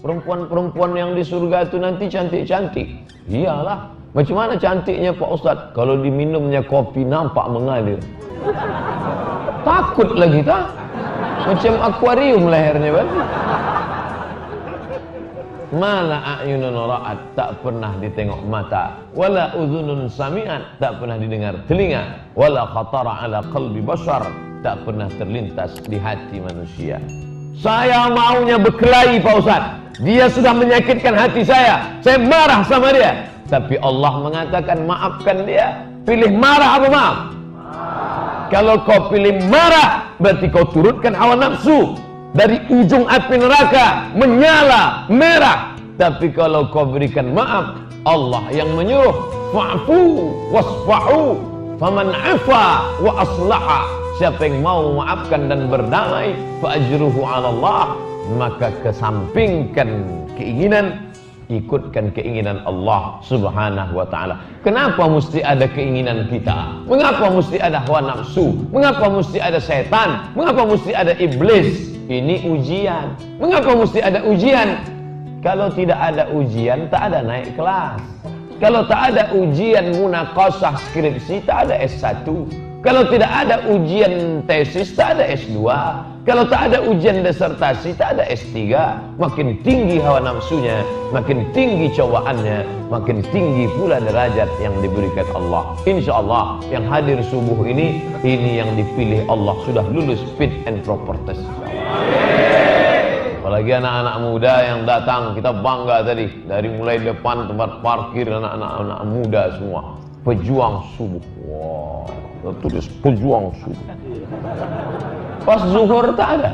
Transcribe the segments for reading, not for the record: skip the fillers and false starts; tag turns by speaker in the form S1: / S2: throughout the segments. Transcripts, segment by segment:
S1: perempuan-perempuan yang di surga itu nanti cantik-cantik. Iyalah, macam mana cantiknya Pak Ustadz? Kalau diminumnya kopi nampak mengalir. Takut lagi tak? Macam akuarium lehernya berarti. Mala a'yunun ra'at, tak pernah ditengok mata, wala udhunun sami'at, tak pernah didengar telinga, wala khatara ala qalbi bashar, tak pernah terlintas di hati manusia. Saya maunya berkelahi Pak Ustaz, dia sudah menyakitkan hati saya marah sama dia, tapi Allah mengatakan maafkan dia. Pilih marah apa maaf? Kalau kau pilih marah, berarti kau turutkan hawa nafsu. Dari ujung api neraka menyala merah. Tapi kalau kau berikan maaf, Allah yang menyuruh, fa'fu wasfa'u faman 'afa wa aslaha. Siapa yang mau memaafkan dan berdamai, fa ajruhu 'ala Allah, maka kesampingkan keinginan, ikutkan keinginan Allah Subhanahu wa ta'ala. Kenapa mesti ada keinginan kita? Mengapa mesti ada hawa nafsu? Mengapa mesti ada setan? Mengapa mesti ada iblis? Ini ujian. Mengapa mesti ada ujian? Kalau tidak ada ujian, tak ada naik kelas. Kalau tak ada ujian munaqashah skripsi, tak ada S1. Kalau tidak ada ujian tesis, tak ada S2. Kalau tak ada ujian disertasi, tak ada S3. Makin tinggi hawa nafsunya, makin tinggi cobaannya, makin tinggi pula derajat yang diberikan Allah. Insya Allah yang hadir subuh ini yang dipilih Allah sudah lulus fit and proper test. Apalagi anak-anak muda yang datang, kita bangga tadi. Dari mulai depan tempat parkir, anak-anak muda semua, pejuang subuh. Wah, tulis pejuang subuh. Pas zuhur tak ada.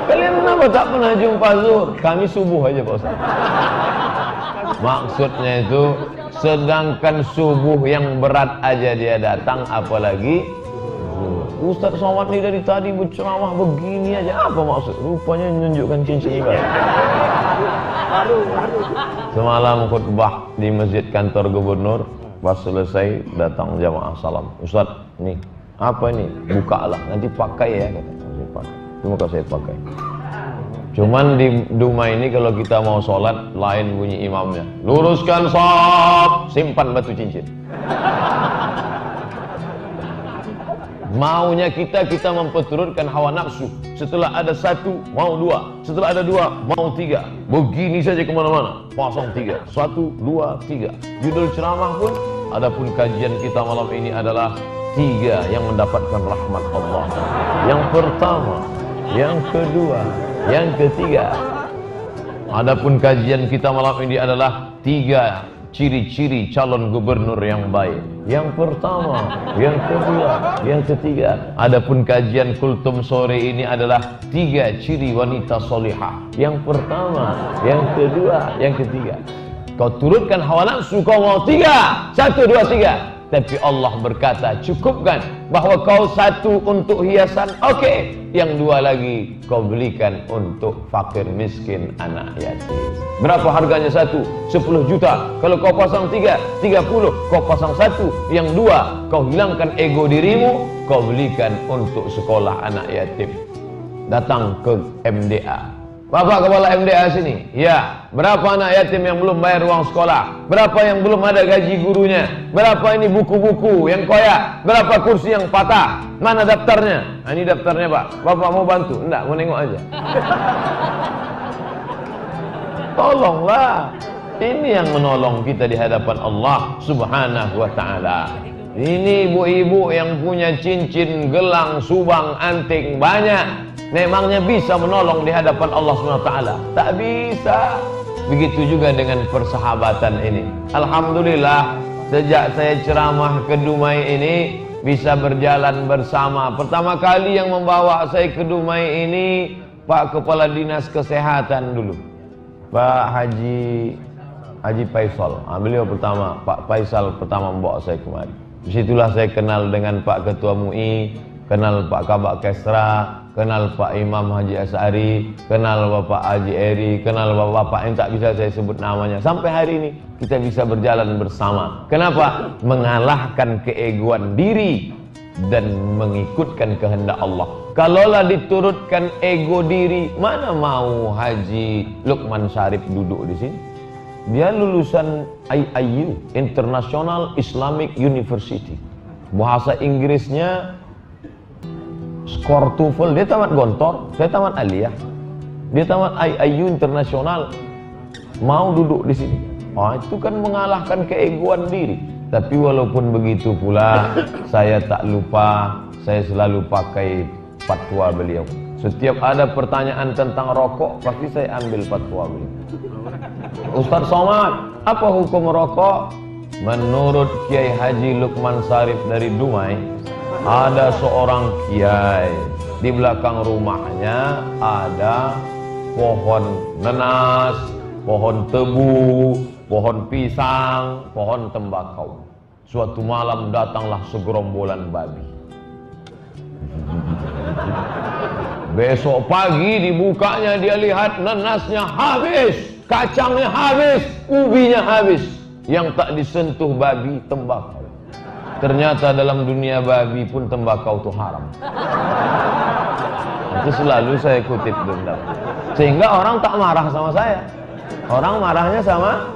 S1: Kalian kenapa tak pernah jumpa zuhur? Kami subuh aja Pak Ustaz. Maksudnya itu, sedangkan subuh yang berat aja dia datang, apalagi Ustaz Somad ni dari tadi berceramah begini aja. Apa maksud? Rupanya menunjukkan cincin ibadah. Semalam khutbah di masjid kantor gubernur, pas selesai datang jamaah salam. Ustaz, nih apa ini? Bukalah, nanti pakai ya kata. Saya pakai. Itu maka saya pakai. Cuman di rumah ini kalau kita mau sholat, lain bunyi imamnya. Luruskan shaf, simpan batu cincin. Maunya kita memperturutkan hawa nafsu. Setelah ada satu, mau dua. Setelah ada dua, mau tiga. Begini saja kemana-mana. Pasang tiga. Satu, dua, tiga. Judul ceramah pun, adapun kajian kita malam ini adalah tiga yang mendapatkan rahmat Allah. Yang pertama, yang kedua, yang ketiga. Adapun kajian kita malam ini adalah tiga ciri-ciri calon gubernur yang baik. Yang pertama, yang kedua, yang ketiga. Adapun kajian kultum sore ini adalah tiga ciri wanita solihah. Yang pertama, yang kedua, yang ketiga. Kau turutkan hawa nafsu, kau mau tiga. Satu, dua, tiga. Tapi Allah berkata, cukupkan bahwa kau satu untuk hiasan, oke. Yang dua lagi kau belikan untuk fakir miskin anak yatim. Berapa harganya satu? 10 juta. Kalau kau pasang 3, 30. Kau pasang satu. Yang dua, kau hilangkan ego dirimu, kau belikan untuk sekolah anak yatim. Datang ke MDA. Bapak kepala MDA sini. Ya, berapa anak yatim yang belum bayar uang sekolah? Berapa yang belum ada gaji gurunya? Berapa ini buku-buku yang koyak? Berapa kursi yang patah? Mana daftarnya? Nah, ini daftarnya Pak. Bapak mau bantu? Enggak, mau nengok aja. Tolonglah. Ini yang menolong kita di hadapan Allah Subhanahu wa ta'ala. Ini ibu-ibu yang punya cincin, gelang, subang, anting banyak. Memangnya bisa menolong di hadapan Allah SWT? Tak bisa. Begitu juga dengan persahabatan ini. Alhamdulillah, sejak saya ceramah ke Dumai ini bisa berjalan bersama. Pertama kali yang membawa saya ke Dumai ini Pak Kepala Dinas Kesehatan dulu, Pak Haji Faisal. Beliau pertama, Pak Faisal pertama membawa saya kemari. Disitulah saya kenal dengan Pak Ketua MUI, kenal Pak Kabak Kesra, kenal Pak Imam Haji As'ari, kenal Bapak Haji Eri, kenal Bapak yang tak bisa saya sebut namanya. Sampai hari ini kita bisa berjalan bersama. Kenapa? Mengalahkan keegoan diri, dan mengikutkan kehendak Allah. Kalaulah diturutkan ego diri, mana mau Haji Lukman Syarif duduk di sini? Dia lulusan IIU, International Islamic University. Bahasa Inggrisnya skor TOEFL, dia tamat Gontor, saya tamat Aliyah. Dia tamat IIU Internasional, mau duduk di sini. Itu kan mengalahkan keegoan diri. Tapi walaupun begitu pula, saya tak lupa, saya selalu pakai fatwa beliau. Setiap ada pertanyaan tentang rokok, pasti saya ambil fatwa beliau. Ustaz Somad, apa hukum rokok? Menurut Kiai Haji Lukman Syarif dari Dumai, ada seorang kiai, di belakang rumahnya ada pohon nenas, pohon tebu, pohon pisang, pohon tembakau. Suatu malam datanglah segerombolan babi. Besok pagi dibukanya, dia lihat nenasnya habis, kacangnya habis, ubinya habis. Yang tak disentuh babi, tembakau. Ternyata dalam dunia babi pun tembakau itu haram. Itu selalu saya kutip dendam. Sehingga orang tak marah sama saya. Orang marahnya sama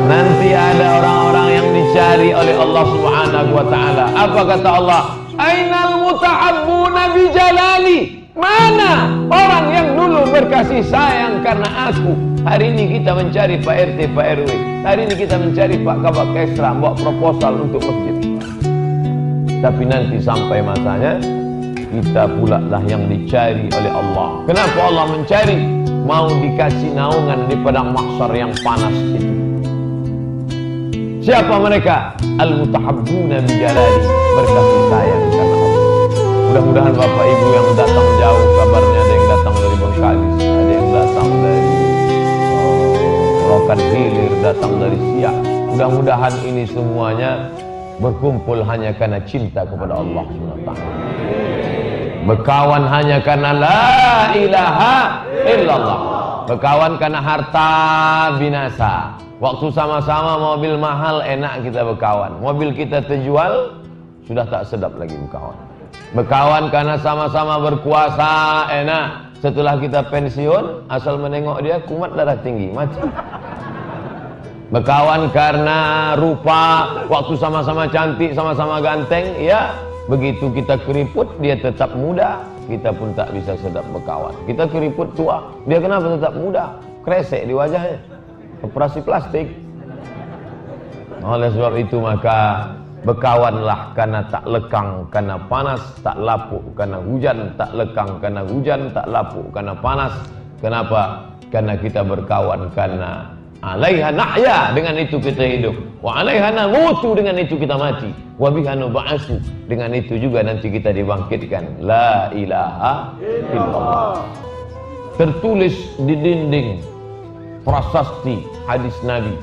S1: nanti ada orang-orang yang dicari oleh Allah Subhanahu wa ta'ala. Apa kata Allah? Ainal mutahabbuna bi jalali. Mana orang yang dulu berkasih sayang karena aku? Hari ini kita mencari Pak RT, Pak RW. Hari ini kita mencari Pak Kabak Kesra, bawa proposal untuk masjid. Tapi nanti sampai masanya, kita pula lah yang dicari oleh Allah. Kenapa Allah mencari? Mau dikasih naungan di padang mahsyar yang panas itu. Siapa mereka? Al-mutahabbuna bi jalali, berkasih sayang karena Allah. Mudah-mudahan Bapak Ibu yang datang jauh, kabarnya ada yang datang dari Bengkalis, ada yang datang dari Rokan Hilir, datang dari Siak. Mudah-mudahan ini semuanya berkumpul hanya karena cinta kepada Allah SWT. Berkawan hanya karena la ilaha illallah. Berkawan karena harta binasa. Waktu sama-sama mobil mahal, enak kita berkawan. Mobil kita terjual, sudah tak sedap lagi berkawan. Berkawan karena sama-sama berkuasa, enak. Setelah kita pensiun, asal menengok dia, kumat darah tinggi, mati. Berkawan karena rupa, waktu sama-sama cantik, sama-sama ganteng, ya. Begitu kita keriput, dia tetap muda, kita pun tak bisa sedap berkawan. Kita keriput tua, dia kenapa tetap muda? Kresek di wajahnya, operasi plastik. Oleh sebab itu maka berkawanlah karena tak lekang karena panas, tak lapuk karena hujan, tak lekang karena hujan, tak lapuk karena panas. Kenapa? Karena kita berkawan karena alaiha nahya, dengan itu kita hidup, wa alaiha namutu, dengan itu kita mati, wa biha nub'atsu, dengan itu juga nanti kita dibangkitkan. La ilaha illallah. Tertulis di dinding prasasti hadis Nabi,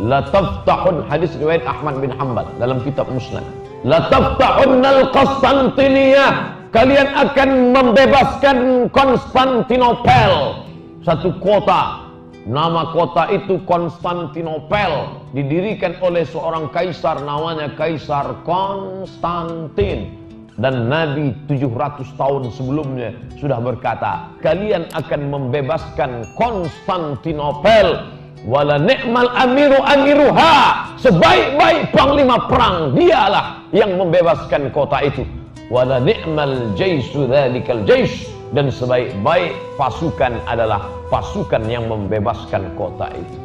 S1: la taftahun, hadis riwayat Ahmad bin Hanbal dalam kitab Musnad, la taftahunnal Konstantiniyah, kalian akan membebaskan Konstantinopel, satu kota. Nama kota itu Konstantinopel, didirikan oleh seorang kaisar namanya Kaisar Konstantin. Dan Nabi 700 tahun sebelumnya sudah berkata, kalian akan membebaskan Konstantinopel. Wala ni'mal amiru amiruha, sebaik-baik panglima perang dialah yang membebaskan kota itu. Wala ni'mal jaisu dzalikal jais, dan sebaik-baik pasukan adalah pasukan yang membebaskan kota itu.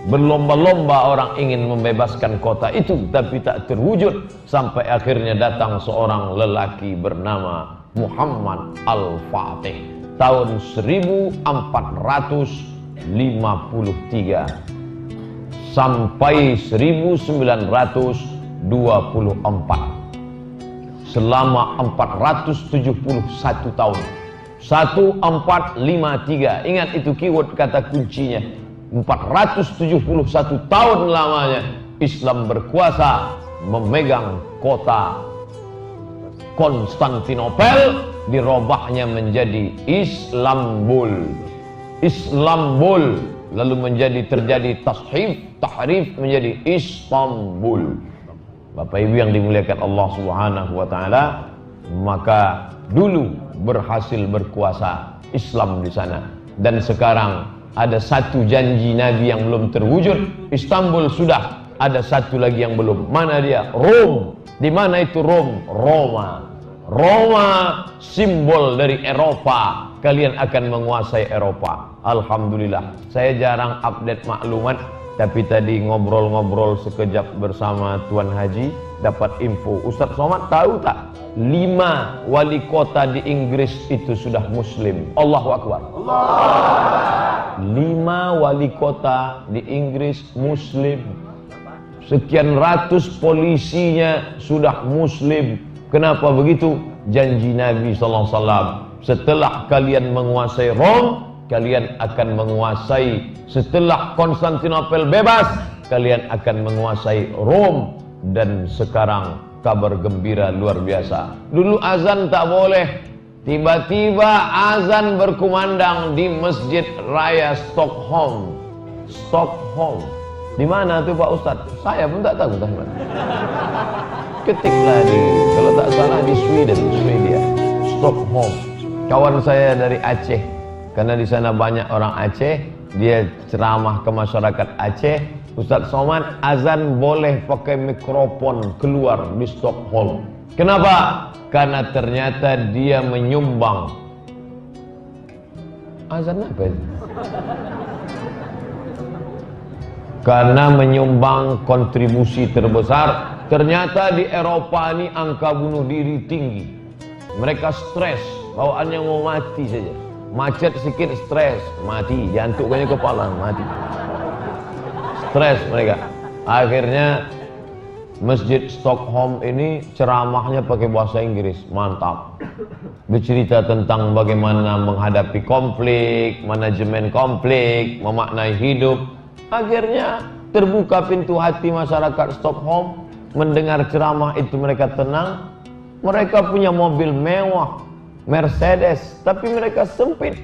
S1: Berlomba-lomba orang ingin membebaskan kota itu, tapi tak terwujud, sampai akhirnya datang seorang lelaki bernama Muhammad Al-Fatih tahun 1453 sampai 1924, selama 471 tahun. 1453, ingat itu keyword kata kuncinya. 471 tahun lamanya Islam berkuasa, memegang kota Konstantinopel, dirobahnya menjadi Islambul. Islambul, lalu terjadi tashif, tahrif menjadi Istanbul. Bapak Ibu yang dimuliakan Allah Subhanahu wa taala, maka dulu berhasil berkuasa Islam di sana, dan sekarang ada satu janji Nabi yang belum terwujud. Istanbul sudah, ada satu lagi yang belum. Mana dia? Rom. Di mana itu Rom? Roma. Roma simbol dari Eropa. Kalian akan menguasai Eropa. Alhamdulillah. Saya jarang update maklumat, tapi tadi ngobrol-ngobrol sekejap bersama Tuan Haji, dapat info. Ustaz Somad tahu tak? 5 wali kota di Inggris itu sudah Muslim. Allahu Akbar. 5 wali kota di Inggris Muslim. Sekian ratus polisinya sudah Muslim. Kenapa begitu? Janji Nabi SAW. Setelah kalian menguasai Rom, kalian akan menguasai. Setelah Konstantinopel bebas, kalian akan menguasai Rom. Dan sekarang kabar gembira luar biasa. Dulu azan tak boleh, tiba-tiba azan berkumandang di Masjid Raya Stockholm. Stockholm. Di mana tuh Pak Ustadz? Saya pun tak tahu teman. Ketiklah kalau tak salah di Sweden, Swedia, Stockholm. Kawan saya dari Aceh, karena di sana banyak orang Aceh, dia ceramah ke masyarakat Aceh. Ustaz Somad, azan boleh pakai mikrofon keluar di Stockholm. Kenapa? Karena ternyata dia menyumbang. Azan apa itu? Karena menyumbang kontribusi terbesar. Ternyata di Eropa ini angka bunuh diri tinggi. Mereka stres, bawaannya mau mati saja. Macet sedikit stres, mati. Jantuknya kepala, mati. Stres mereka. Akhirnya Masjid Stockholm ini ceramahnya pakai bahasa Inggris, mantap. Bercerita tentang bagaimana menghadapi konflik, manajemen konflik, memaknai hidup. Akhirnya terbuka pintu hati masyarakat Stockholm. Mendengar ceramah itu mereka tenang. Mereka punya mobil mewah, Mercedes, tapi mereka sempit.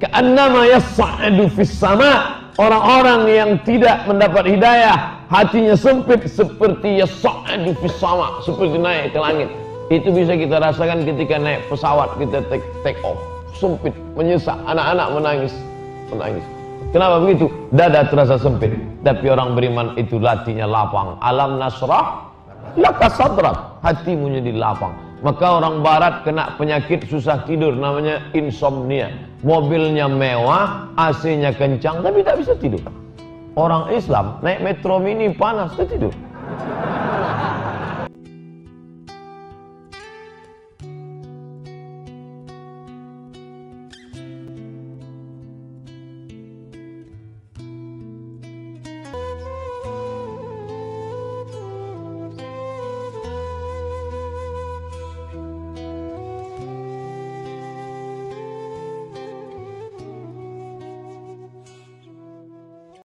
S1: Ka'annama yas'adu fis sama. Orang-orang yang tidak mendapat hidayah, hatinya sempit seperti yas'adu fis sama, seperti naik ke langit. Itu bisa kita rasakan ketika naik pesawat, kita take off. Sempit, menyesak, anak-anak menangis. Kenapa begitu? Dada terasa sempit. Tapi orang beriman itu hatinya lapang. Alam nasrah laka sadrak, hatimu jadi lapang. Maka orang barat kena penyakit susah tidur, namanya insomnia. Mobilnya mewah, AC-nya kencang, tapi tak bisa tidur. Orang Islam naik metro mini panas, tak tidur.